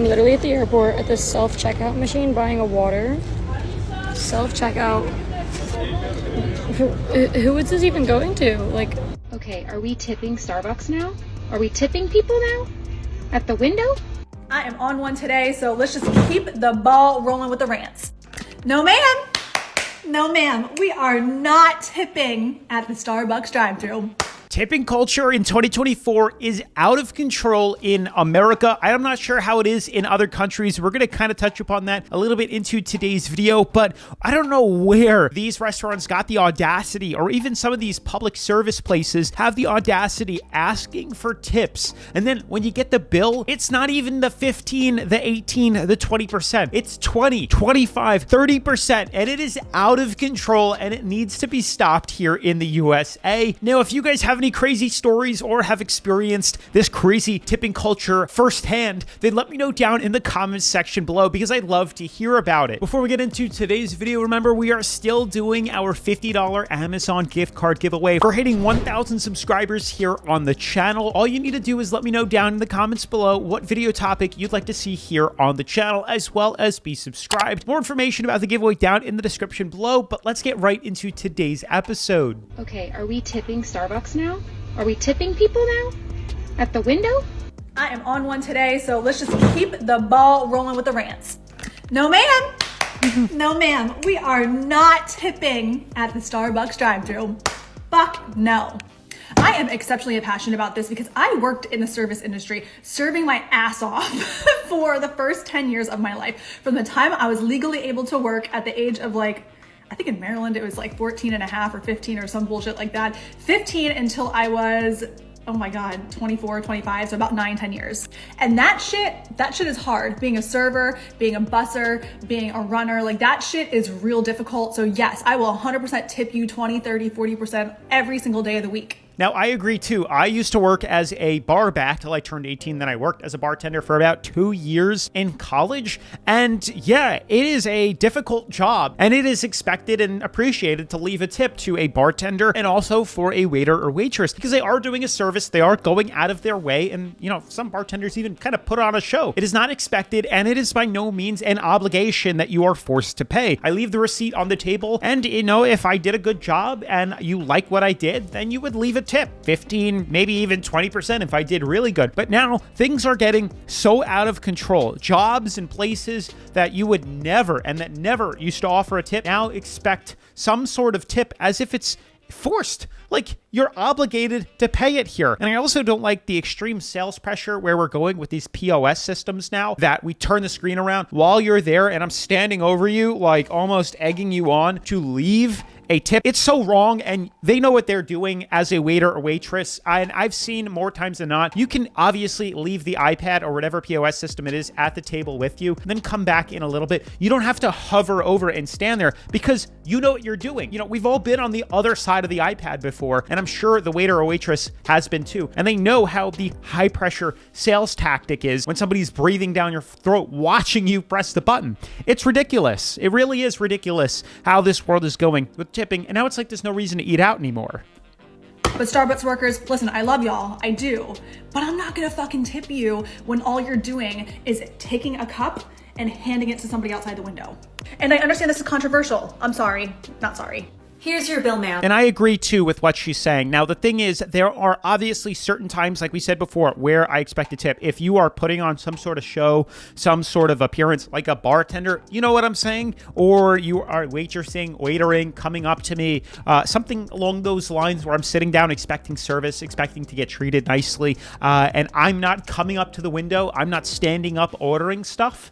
literally at the airport at this self-checkout machine buying a water. Self-checkout. Who is this even going to? Like, okay, are we tipping Starbucks now? Are we tipping people now? At the window? I am on one today, so let's just keep the ball rolling with the rants. No, ma'am. No, ma'am. We are not tipping at the Starbucks drive-thru. Tipping culture in 2024 is out of control in America. I'm not sure how it is in other countries. We're going to kind of touch upon that a little bit into today's video, but I don't know where these restaurants got the audacity, or even some of these public service places have the audacity asking for tips. And then when you get the bill, it's not even the 15, the 18, the 20%. It's 20, 25, 30%, and it is out of control, and it needs to be stopped here in the USA. Now, if you guys have any crazy stories or have experienced this crazy tipping culture firsthand, then let me know down in the comments section below, because I'd love to hear about it. Before we get into today's video, remember we are still doing our $50 Amazon gift card giveaway. We're hitting 1,000 subscribers here on the channel. All you need to do is let me know down in the comments below what video topic you'd like to see here on the channel, as well as be subscribed. More information about the giveaway down in the description below, but let's get right into today's episode. Okay, are we tipping Starbucks now? Are we tipping people now? At the window? I am on one today, so let's just keep the ball rolling with the rants. No, ma'am. No, ma'am. We are not tipping at the Starbucks drive-thru. Fuck no. I am exceptionally passionate about this because I worked in the service industry, serving my ass off for the first 10 years of my life. From the time I was legally able to work at the age of I think in Maryland, it was 14 and a half or 15 or some bullshit like that. 15 until I was, oh my God, 24, 25, so about 9-10 years. And that shit is hard. Being a server, being a busser, being a runner, that shit is real difficult. So yes, I will 100% tip you 20, 30, 40% every single day of the week. Now, I agree too. I used to work as a bar back till I turned 18. Then I worked as a bartender for about 2 years in college. And yeah, it is a difficult job, and it is expected and appreciated to leave a tip to a bartender and also for a waiter or waitress, because they are doing a service. They are going out of their way. And, some bartenders even kind of put on a show. It is not expected, and it is by no means an obligation that you are forced to pay. I leave the receipt on the table, and, if I did a good job and you like what I did, then you would leave a tip 15, maybe even 20% if I did really good. But now things are getting so out of control. Jobs and places that you would never, and that never used to offer a tip, now expect some sort of tip as if it's forced. You're obligated to pay it here. And I also don't like the extreme sales pressure where we're going with these POS systems now, that we turn the screen around while you're there and I'm standing over you, almost egging you on to leave a tip. It's so wrong, and they know what they're doing as a waiter or waitress. And I've seen more times than not, you can obviously leave the iPad or whatever POS system it is at the table with you, and then come back in a little bit. You don't have to hover over and stand there because you know what you're doing. We've all been on the other side of the iPad before, and I'm sure the waiter or waitress has been too. And they know how the high pressure sales tactic is when somebody's breathing down your throat watching you press the button. It's ridiculous. It really is ridiculous how this world is going with tipping, and now it's there's no reason to eat out anymore. But Starbucks workers, listen, I love y'all, I do, but I'm not gonna fucking tip you when all you're doing is taking a cup and handing it to somebody outside the window. And I understand this is controversial. I'm sorry, not sorry. Here's your bill, ma'am. And I agree too with what she's saying. Now, the thing is, there are obviously certain times, like we said before, where I expect a tip. If you are putting on some sort of show, some sort of appearance, like a bartender, you know what I'm saying? Or you are waitressing, waitering, coming up to me, something along those lines where I'm sitting down expecting service, expecting to get treated nicely, and I'm not coming up to the window, I'm not standing up ordering stuff.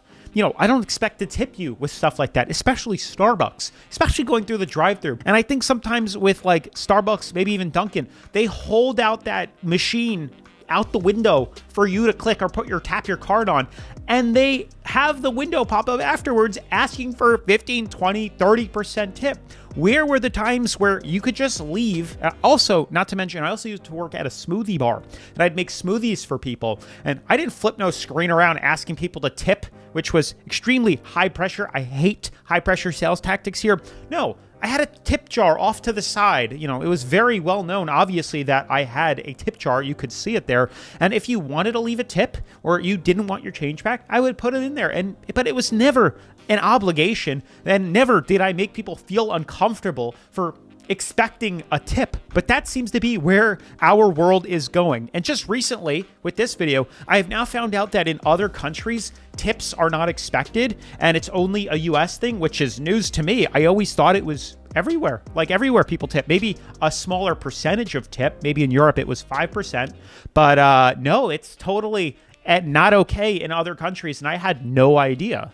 I don't expect to tip you with stuff like that, especially Starbucks, especially going through the drive-thru. And I think sometimes with Starbucks, maybe even Dunkin', they hold out that machine out the window for you to click or tap your card on. And they have the window pop up afterwards asking for 15, 20, 30% tip. Where were the times where you could just leave? Also, not to mention, I also used to work at a smoothie bar, and I'd make smoothies for people. And I didn't flip no screen around asking people to tip, which was extremely high pressure. I hate high pressure sales tactics here. No, I had a tip jar off to the side. You know, it was very well known, obviously, that I had a tip jar. You could see it there. And if you wanted to leave a tip or you didn't want your change back, I would put it in there. But it was never an obligation, and never did I make people feel uncomfortable for expecting a tip. But that seems to be where our world is going. And just recently with this video, I have now found out that in other countries, tips are not expected, and it's only a US thing, which is news to me. I always thought it was everywhere. Like everywhere people tip, maybe a smaller percentage of tip. Maybe in Europe it was 5%, but no, it's totally not okay in other countries, and I had no idea.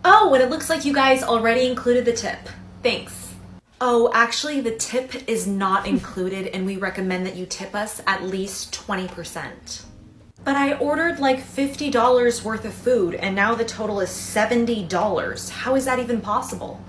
Oh, and it looks like you guys already included the tip. Thanks. Oh, actually, the tip is not included, and we recommend that you tip us at least 20%. But I ordered like $50 worth of food, and now the total is $70. How is that even possible?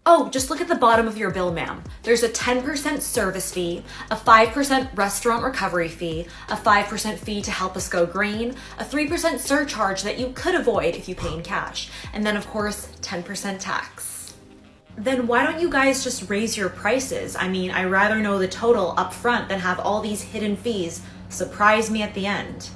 Oh, just look at the bottom of your bill, ma'am. There's a 10% service fee, a 5% restaurant recovery fee, a 5% fee to help us go green, a 3% surcharge that you could avoid if you pay in cash, and then of course, 10% tax. Then why don't you guys just raise your prices? I mean, I'd rather know the total up front than have all these hidden fees surprise me at the end.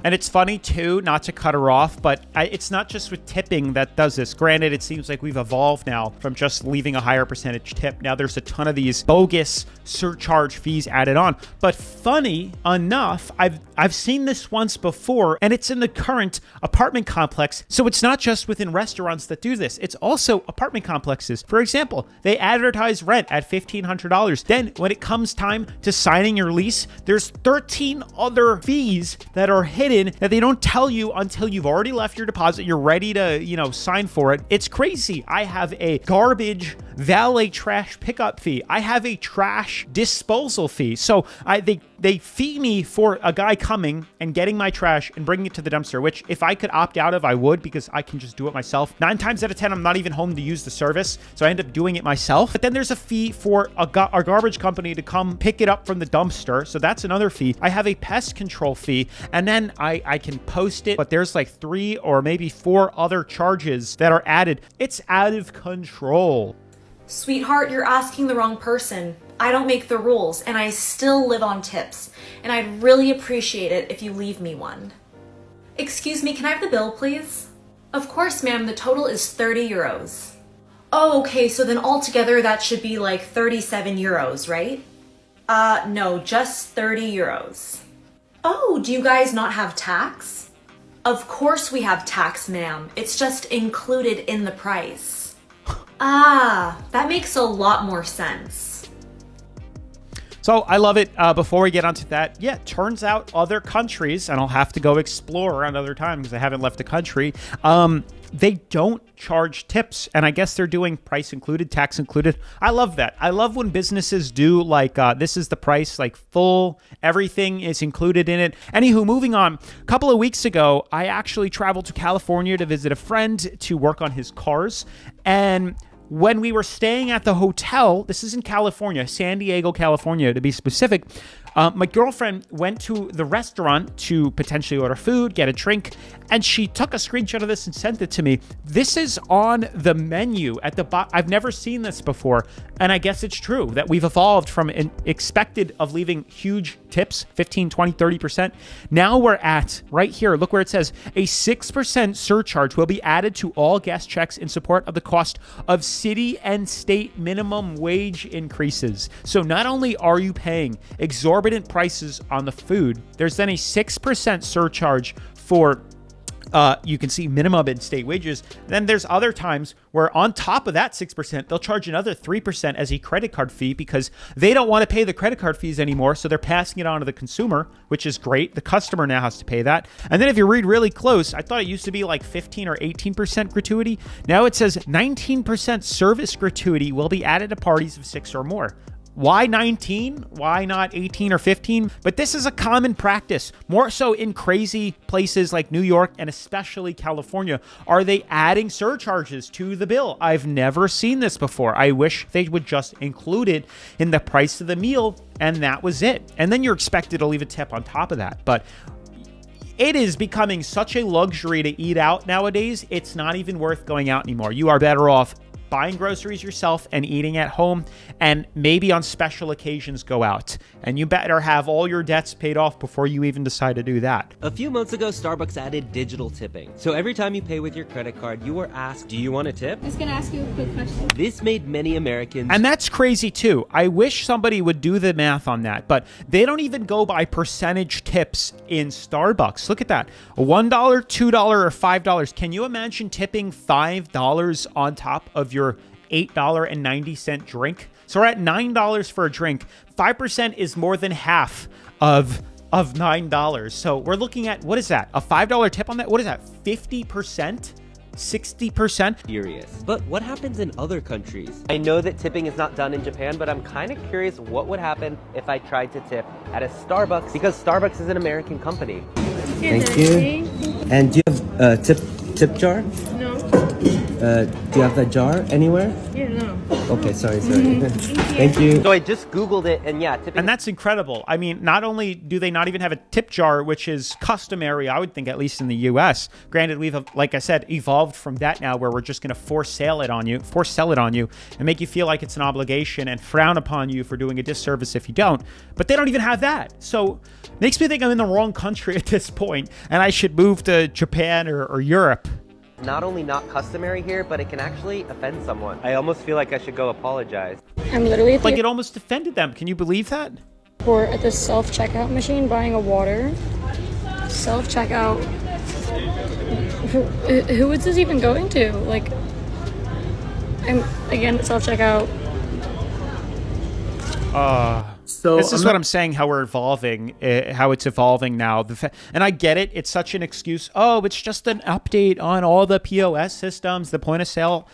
And it's funny too, not to cut her off, but it's not just with tipping that does this. Granted, it seems like we've evolved now from just leaving a higher percentage tip. Now there's a ton of these bogus surcharge fees added on. But funny enough, I've seen this once before, and it's in the current apartment complex. So it's not just within restaurants that do this. It's also apartment complexes. For example, they advertise rent at $1,500. Then when it comes time to signing your lease, there's 13 other fees that are hidden that they don't tell you until you've already left your deposit. You're ready to, sign for it. It's crazy. I have a garbage valet trash pickup fee. I have a trash disposal fee. So they fee me for a guy coming and getting my trash and bringing it to the dumpster, which if I could opt out of, I would, because I can just do it myself. 9 times out of 10, I'm not even home to use the service, so I end up doing it myself. But then there's a fee for our garbage company to come pick it up from the dumpster, so that's another fee. I have a pest control fee, and then I can post it, but there's like 3 or maybe 4 other charges that are added. It's out of control. Sweetheart, you're asking the wrong person. I don't make the rules, and I still live on tips, and I'd really appreciate it if you leave me one. Excuse me, can I have the bill, please? Of course, ma'am, the total is 30 euros. Oh, okay, so then altogether that should be like 37 euros, right? No, just 30 euros. Oh, do you guys not have tax? Of course we have tax, ma'am. It's just included in the price. Ah, that makes a lot more sense. So I love it. Before we get onto that, yeah, turns out other countries, and I'll have to go explore another time because I haven't left the country, they don't charge tips. And I guess they're doing price included, tax included. I love that. I love when businesses do like, this is the price, like full, everything is included in it. Anywho, moving on. A couple of weeks ago, I actually traveled to California to visit a friend to work on his cars. And when we were staying at the hotel, this is in California, San Diego, California, to be specific, my girlfriend went to the restaurant to potentially order food, get a drink, and she took a screenshot of this and sent it to me. This is on the menu at the bottom. I've never seen this before, and I guess it's true that we've evolved from an expected of leaving huge tips, 15, 20, 30%. Now we're at, right here, look where it says, a 6% surcharge will be added to all guest checks in support of the cost of city and state minimum wage increases. So not only are you paying exorbitant prices on the food, there's then a 6% surcharge for you can see minimum and state wages. Then there's other times where on top of that 6%, they'll charge another 3% as a credit card fee because they don't want to pay the credit card fees anymore. So they're passing it on to the consumer, which is great. The customer now has to pay that. And then if you read really close, I thought it used to be like 15 or 18% gratuity. Now it says 19% service gratuity will be added to parties of 6 or more. Why 19? Why not 18 or 15? But this is a common practice, more so in crazy places like New York and especially California. Are they adding surcharges to the bill? I've never seen this before. I wish they would just include it in the price of the meal, and that was it. And then you're expected to leave a tip on top of that. But it is becoming such a luxury to eat out nowadays, it's not even worth going out anymore. You are better off buying groceries yourself and eating at home, and maybe on special occasions go out. And you better have all your debts paid off before you even decide to do that. A few months ago, Starbucks added digital tipping. So every time you pay with your credit card, you are asked, do you want a tip? I was gonna ask you a quick question. This made many Americans... And that's crazy too. I wish somebody would do the math on that, but they don't even go by percentage tips in Starbucks. Look at that. $1, $2, or $5. Can you imagine tipping $5 on top of your $8.90 drink? So we're at $9 for a drink. 5% is more than half of $9. So we're looking at, what is that? A $5 tip on that? What is that? 50%? 60%? Furious. But what happens in other countries? I know that tipping is not done in Japan, but I'm kind of curious what would happen if I tried to tip at a Starbucks, because Starbucks is an American company. Thank you. And do you have a tip jar? No. Do you have that jar anywhere? Yeah, no. Okay, sorry. Thank you. So I just Googled it, and yeah, tipping. And that's incredible. I mean, not only do they not even have a tip jar, which is customary, I would think, at least in the US. Granted, we've, like I said, evolved from that now, where we're just going to force sell it on you, and make you feel like it's an obligation and frown upon you for doing a disservice if you don't. But they don't even have that. So it makes me think I'm in the wrong country at this point, and I should move to Japan or Europe. Not only not customary here, but it can actually offend someone. I almost feel like I should go apologize. I'm literally Like, it almost offended them. Can you believe that? We're at the self-checkout machine buying a water. Self-checkout. Who is this even going to? Like, I'm again at self-checkout. So this is what I'm saying, how we're evolving, how it's evolving now. And I get it. It's such an excuse. Oh, it's just an update on all the POS systems, the point of sale,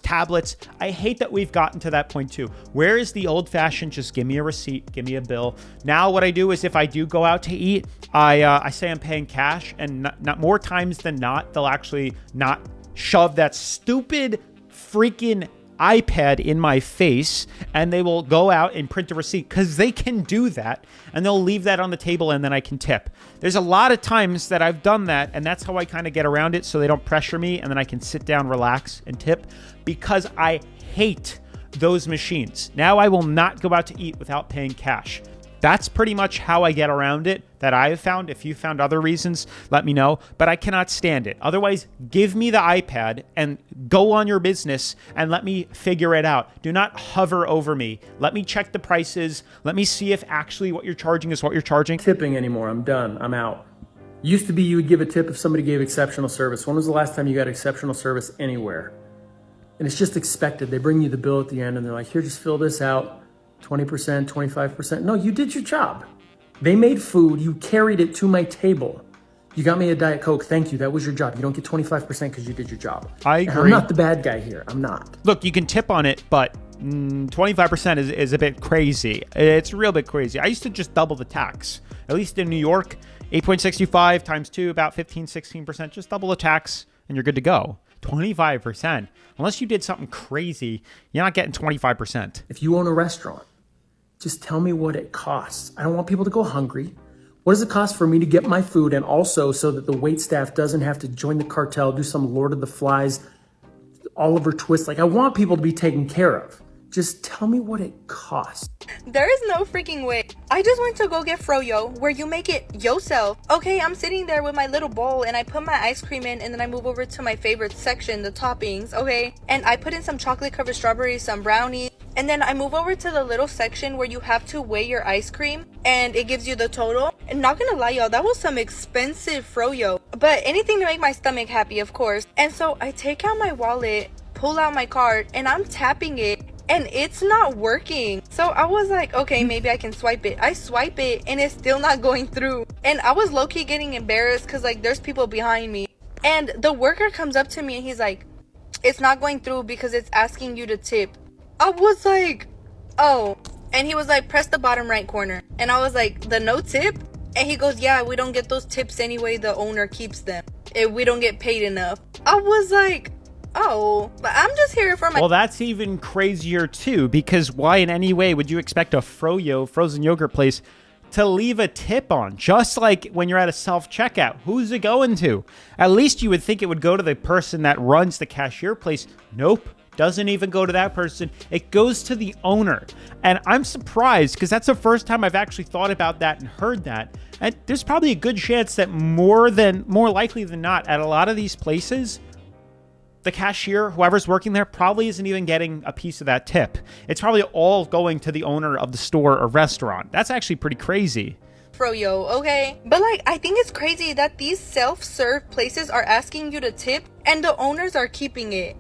tablets. I hate that we've gotten to that point too. Where is the old fashioned, just give me a receipt, give me a bill. Now what I do is if I do go out to eat, I say I'm paying cash, and not more times than not, they'll actually not shove that stupid freaking iPad in my face, and they will go out and print a receipt, because they can do that, and they'll leave that on the table, and then I can tip. There's a lot of times that I've done that, and that's how I kind of get around it, so they don't pressure me, and then I can sit down, relax, and tip, because I hate those machines. Now I will not go out to eat without paying cash. That's pretty much how I get around it, that I have found. If you found other reasons, let me know. But I cannot stand it. Otherwise, give me the iPad and go on your business and let me figure it out. Do not hover over me. Let me check the prices. Let me see if actually what you're charging is what you're charging. Tipping anymore. I'm done. I'm out. Used to be you would give a tip if somebody gave exceptional service. When was the last time you got exceptional service anywhere? And it's just expected. They bring you the bill at the end and they're like, here, just fill this out. 20%, 25%. No, you did your job. They made food. You carried it to my table. You got me a Diet Coke. Thank you. That was your job. You don't get 25% because you did your job. I agree. And I'm not the bad guy here. I'm not. Look, you can tip on it, but 25% is a bit crazy. It's a real bit crazy. I used to just double the tax. At least in New York, 8.65 times 2, about 15, 16%. Just double the tax and you're good to go. 25%. Unless you did something crazy, you're not getting 25%. If you own a restaurant, just tell me what it costs. I don't want people to go hungry. What does it cost for me to get my food, and also so that the wait staff doesn't have to join the cartel, do some Lord of the Flies, Oliver Twist? Like, I want people to be taken care of. Just tell me what it costs. There is no freaking way. I just went to go get froyo, where you make it yourself. Okay, I'm sitting there with my little bowl and I put my ice cream in, and then I move over to my favorite section, the toppings, okay? And I put in some chocolate covered strawberries, some brownies, and then I move over to the little section where you have to weigh your ice cream and it gives you the total. And not gonna lie, y'all, that was some expensive froyo, but anything to make my stomach happy, of course. And so I take out my wallet, pull out my card, and I'm tapping it, and it's not working. So I was like, okay, maybe I can swipe it. I swipe it and it's still not going through. And I was low-key getting embarrassed because like there's people behind me. And the worker comes up to me and he's like, it's not going through because it's asking you to tip. I was like, oh. And he was like, press the bottom right corner. And I was like, the no tip? And he goes, yeah, we don't get those tips anyway. The owner keeps them. If we don't get paid enough. I was like, oh, but I'm just here for my... Well, that's even crazier too, because why in any way would you expect a froyo, frozen yogurt place, to leave a tip on? Just like when you're at a self-checkout, who's it going to? At least you would think it would go to the person that runs the cashier place. Nope, doesn't even go to that person. It goes to the owner. And I'm surprised because that's the first time I've actually thought about that and heard that. And there's probably a good chance that more likely than not, at a lot of these places, the cashier, whoever's working there, probably isn't even getting a piece of that tip. It's probably all going to the owner of the store or restaurant. That's actually pretty crazy. Froyo, okay? But like, I think it's crazy that these self-serve places are asking you to tip and the owners are keeping it.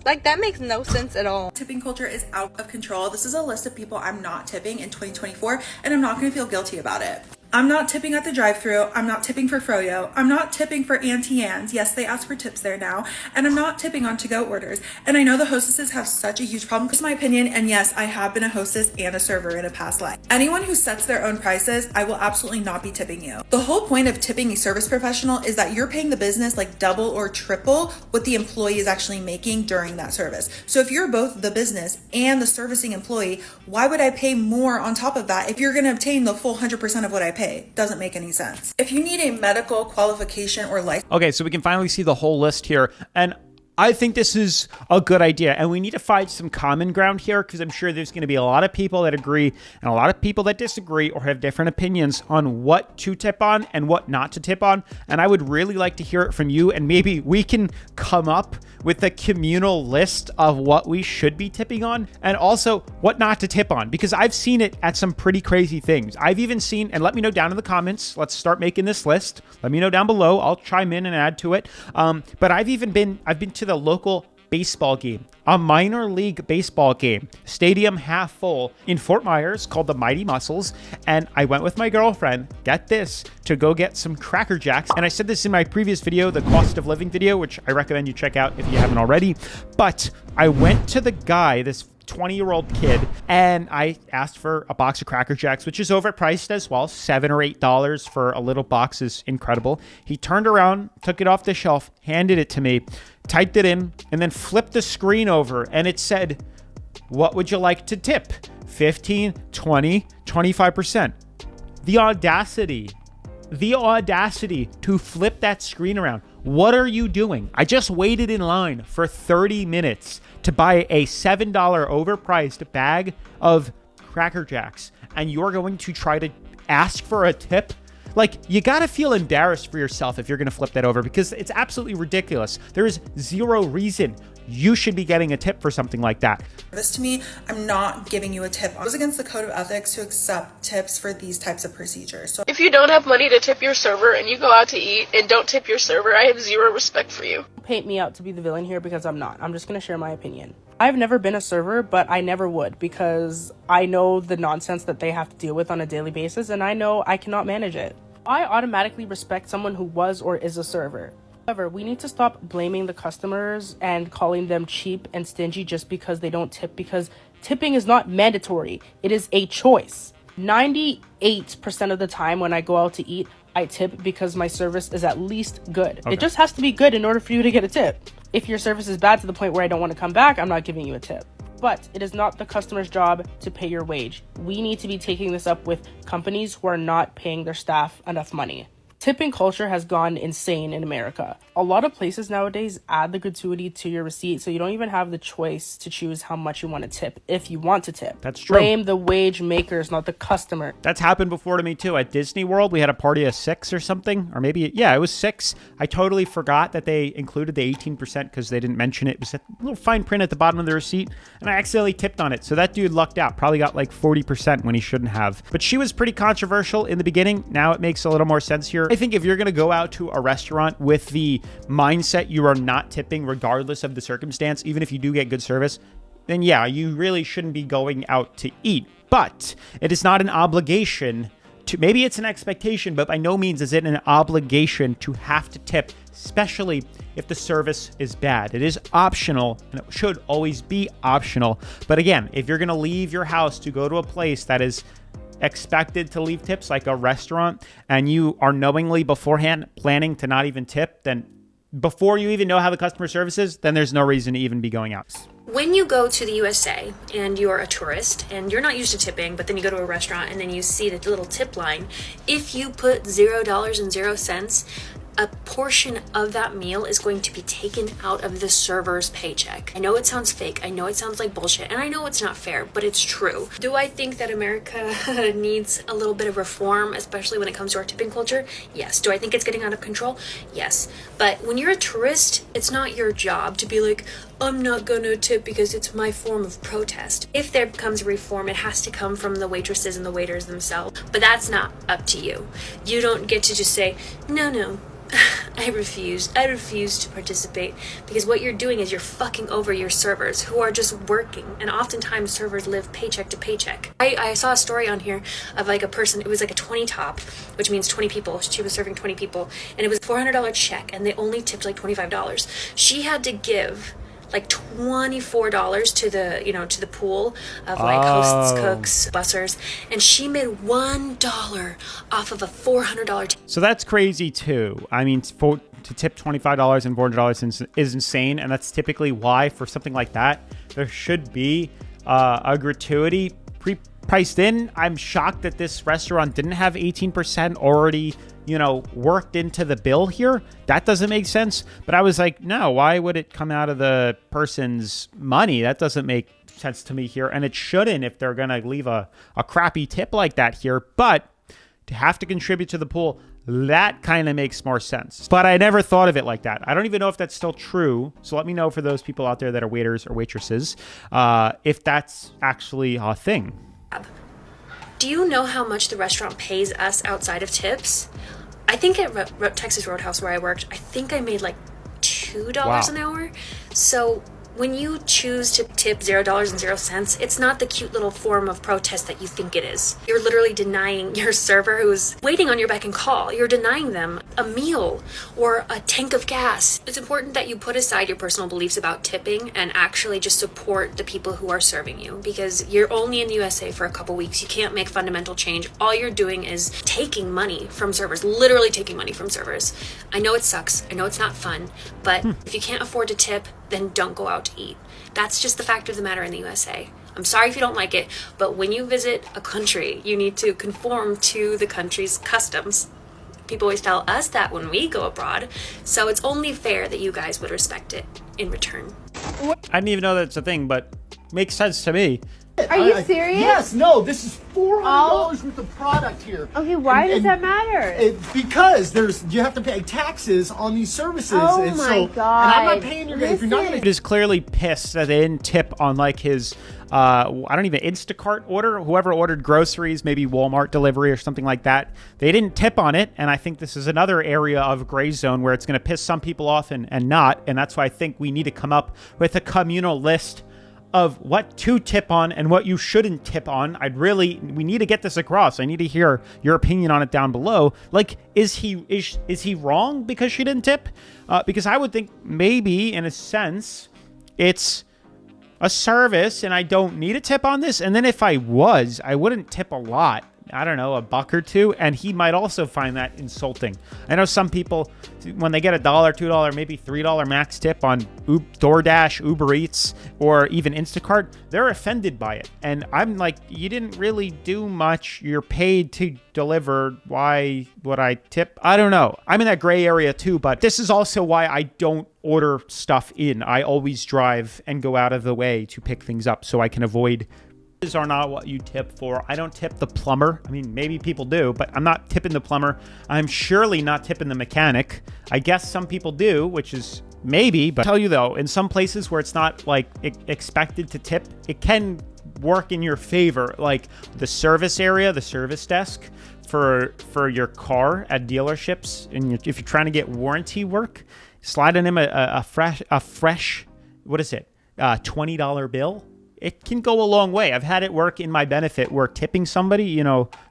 Like, that makes no sense at all. Tipping culture is out of control. This is a list of people I'm not tipping in 2024, and I'm not going to feel guilty about it. I'm not tipping at the drive-thru. I'm not tipping for Froyo. I'm not tipping for Auntie Anne's. Yes, they ask for tips there now. And I'm not tipping on to-go orders. And I know the hostesses have such a huge problem. That's my opinion. And yes, I have been a hostess and a server in a past life. Anyone who sets their own prices, I will absolutely not be tipping you. The whole point of tipping a service professional is that you're paying the business like double or triple what the employee is actually making during that service. So if you're both the business and the servicing employee, why would I pay more on top of that if you're going to obtain the full 100% of what I pay? Doesn't make any sense. If you need a medical qualification or license. Okay, so we can finally see the whole list here. And I think this is a good idea, and we need to find some common ground here because I'm sure there's going to be a lot of people that agree and a lot of people that disagree or have different opinions on what to tip on and what not to tip on. And I would really like to hear it from you, and maybe we can come up with a communal list of what we should be tipping on and also what not to tip on, because I've seen it at some pretty crazy things. I've even seen, and let me know down in the comments, let's start making this list. Let me know down below. I'll chime in and add to it. But I've been to the local baseball game, a minor league baseball game, stadium half full in Fort Myers called the Mighty Muscles. And I went with my girlfriend, get this, to go get some Cracker Jacks. And I said this in my previous video, the cost of living video, which I recommend you check out if you haven't already. But I went to the guy, this 20-year-old kid, and I asked for a box of Cracker Jacks, which is overpriced as well. $7 or $8 for a little box is incredible. He turned around, took it off the shelf, handed it to me, typed it in, and then flipped the screen over, and it said, "What would you like to tip? 15, 20, 25%. The audacity to flip that screen around. What are you doing? I just waited in line for 30 minutes to buy a $7 overpriced bag of Cracker Jacks, and you're going to try to ask for a tip? Like, you gotta feel embarrassed for yourself if you're gonna flip that over, because it's absolutely ridiculous. There is zero reason you should be getting a tip for something like that. This to me, I'm not giving you a tip. It goes against the code of ethics to accept tips for these types of procedures. So if you don't have money to tip your server and you go out to eat and don't tip your server, I have zero respect for you. Paint me out to be the villain here because I'm not. I'm just going to share my opinion. I've never been a server, but I never would, because I know the nonsense that they have to deal with on a daily basis, and I know I cannot manage it. I automatically respect someone who was or is a server. However, we need to stop blaming the customers and calling them cheap and stingy just because they don't tip, because tipping is not mandatory. It is a choice. 98% of the time when I go out to eat, I tip because my service is at least good. Okay. It just has to be good in order for you to get a tip. If your service is bad to the point where I don't want to come back, I'm not giving you a tip. But it is not the customer's job to pay your wage. We need to be taking this up with companies who are not paying their staff enough money. Tipping culture has gone insane in America. A lot of places nowadays add the gratuity to your receipt, so you don't even have the choice to choose how much you want to tip if you want to tip. That's true. Blame the wage makers, not the customer. That's happened before to me too. At Disney World, we had a party of 6 or something, or maybe, yeah, it was 6. I totally forgot that they included the 18% because they didn't mention it. It was a little fine print at the bottom of the receipt, and I accidentally tipped on it. So that dude lucked out, probably got like 40% when he shouldn't have. But she was pretty controversial in the beginning. Now it makes a little more sense here. I think if you're going to go out to a restaurant with the mindset you are not tipping regardless of the circumstance, even if you do get good service, then yeah, you really shouldn't be going out to eat. But it is not an obligation to, maybe it's an expectation, but by no means is it an obligation to have to tip, especially if the service is bad. It is optional, and it should always be optional. But again, if you're going to leave your house to go to a place that is expected to leave tips, like a restaurant, and you are knowingly beforehand planning to not even tip, then before you even know how the customer service is, then there's no reason to even be going out. When you go to the USA and you're a tourist and you're not used to tipping, but then you go to a restaurant and then you see the little tip line, if you put $0.00, a portion of that meal is going to be taken out of the server's paycheck. I know it sounds fake, I know it sounds like bullshit, and I know it's not fair, but it's true. Do I think that America needs a little bit of reform, especially when it comes to our tipping culture? Yes. Do I think it's getting out of control? Yes. But when you're a tourist, it's not your job to be like, I'm not gonna tip because it's my form of protest. If there comes a reform, it has to come from the waitresses and the waiters themselves, but that's not up to you. You don't get to just say, no, I refuse to participate, because what you're doing is you're fucking over your servers who are just working, and oftentimes servers live paycheck to paycheck. I saw a story on here of like a person, it was like a 20 top, which means 20 people. She was serving 20 people, and it was a $400 check, and they only tipped like $25. She had to give like $24 to the pool of like hosts, cooks, bussers, and she made $1 off of a $400 So that's crazy too. I mean, to tip $25 and $400 is insane, and that's typically why for something like that there should be a gratuity priced in. I'm shocked that this restaurant didn't have 18% already, worked into the bill here. That doesn't make sense. But I was like, no, why would it come out of the person's money? That doesn't make sense to me here. And it shouldn't if they're going to leave a crappy tip like that here. But to have to contribute to the pool, that kind of makes more sense. But I never thought of it like that. I don't even know if that's still true. So let me know for those people out there that are waiters or waitresses, if that's actually a thing. Do you know how much the restaurant pays us outside of tips? I think at Texas Roadhouse where I worked, I think I made like $2 an hour. So when you choose to tip $0.00, it's not the cute little form of protest that you think it is. You're literally denying your server who's waiting on your beck and call. You're denying them a meal or a tank of gas. It's important that you put aside your personal beliefs about tipping and actually just support the people who are serving you, because you're only in the USA for a couple weeks. You can't make fundamental change. All you're doing is taking money from servers, literally taking money from servers. I know it sucks. I know it's not fun, but if you can't afford to tip, then don't go out to eat. That's just the fact of the matter in the USA. I'm sorry if you don't like it, but when you visit a country, you need to conform to the country's customs. People always tell us that when we go abroad, so it's only fair that you guys would respect it in return. I didn't even know that's a thing, but makes sense to me. Are you serious? Yes, no, this is $400 worth of product here. Okay, why does that matter? Because you have to pay taxes on these services. Oh and my God. And I'm not paying your guys. If you're not gonna... It is clearly pissed that they didn't tip on like his, Instacart order. Whoever ordered groceries, maybe Walmart delivery or something like that. They didn't tip on it. And I think this is another area of gray zone where it's going to piss some people off and not. And that's why I think we need to come up with a communal list of what to tip on and what you shouldn't tip on. We need to get this across. I need to hear your opinion on it down below. Like, is he wrong because she didn't tip? Because I would think maybe in a sense it's a service and I don't need a tip on this. And then if I wouldn't tip a lot. I don't know, $1 or $2, and he might also find that insulting. I know some people, when they get $1, $2, maybe $3 max tip on DoorDash, Uber Eats, or even Instacart, they're offended by it. And I'm like, you didn't really do much. You're paid to deliver. Why would I tip? I don't know. I'm in that gray area too, but this is also why I don't order stuff in. I always drive and go out of the way to pick things up so I can avoid. These are not what you tip for. I don't tip the plumber. I mean, maybe people do, but I'm not tipping the plumber. I'm surely not tipping the mechanic. I guess some people do, which is maybe, but I'll tell you though, in some places where it's not like expected to tip, it can work in your favor. Like the service area, the service desk for your car at dealerships. And if you're trying to get warranty work, sliding him a fresh, what is it? $20 bill. It can go a long way. I've had it work in my benefit where tipping somebody,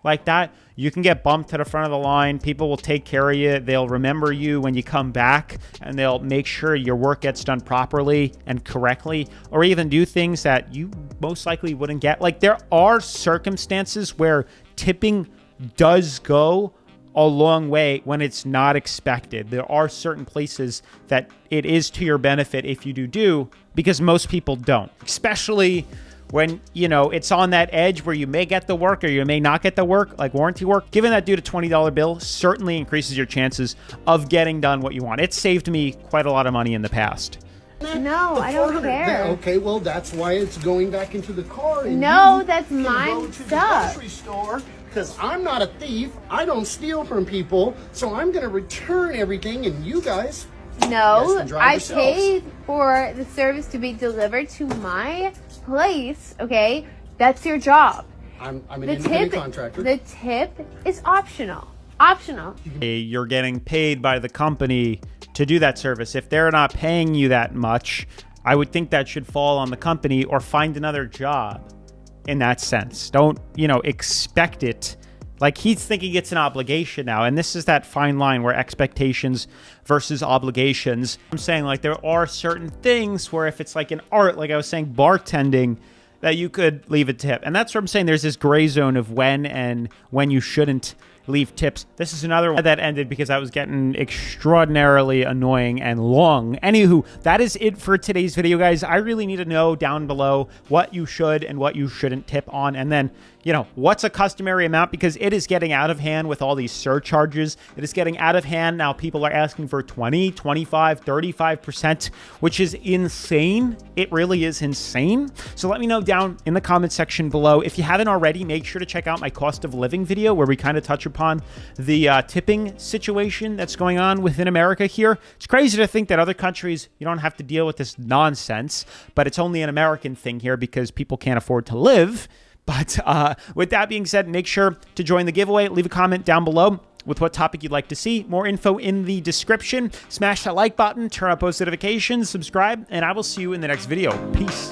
like that, you can get bumped to the front of the line. People will take care of you. They'll remember you when you come back, and they'll make sure your work gets done properly and correctly, or even do things that you most likely wouldn't get. Like there are circumstances where tipping does go a long way when it's not expected. There are certain places that it is to your benefit if you do, because most people don't, especially when, you know, it's on that edge where you may get the work or you may not get the work, like warranty work, giving that dude a $20 bill certainly increases your chances of getting done what you want. It saved me quite a lot of money in the past. No, I don't care. Okay, well, that's why it's going back into the car. And No, you that's can my go to stuff. the grocery store, because I'm not a thief. I don't steal from people, so I'm going to return everything, and you guys... No, can drive I yourselves. paid for the service to be delivered to my place, okay? That's your job. I'm an independent contractor. The tip is optional. Optional. You're getting paid by the company to do that service. If they're not paying you that much, I would think that should fall on the company or find another job in that sense. Don't, you know, expect it. Like, he's thinking it's an obligation now. And this is that fine line where expectations versus obligations. I'm saying, like, there are certain things where if it's like an art, like I was saying, bartending, that you could leave a tip. And that's what I'm saying. There's this gray zone of when and when you shouldn't leave tips. This is another one that ended because I was getting extraordinarily annoying and long. Anywho, that is it for today's video, guys. I really need to know down below what you should and what you shouldn't tip on. And then, you know, what's a customary amount, because it is getting out of hand with all these surcharges. It is getting out of hand. Now people are asking for 20, 25, 35%, which is insane. It really is insane. So let me know down in the comment section below. If you haven't already, make sure to check out my cost of living video where we kind of touch upon the tipping situation that's going on within America here. It's crazy to think that other countries, you don't have to deal with this nonsense, but it's only an American thing here because people can't afford to live. But with that being said, make sure to join the giveaway. Leave a comment down below with what topic you'd like to see. More info in the description. Smash that like button, turn on post notifications, subscribe, and I will see you in the next video. Peace.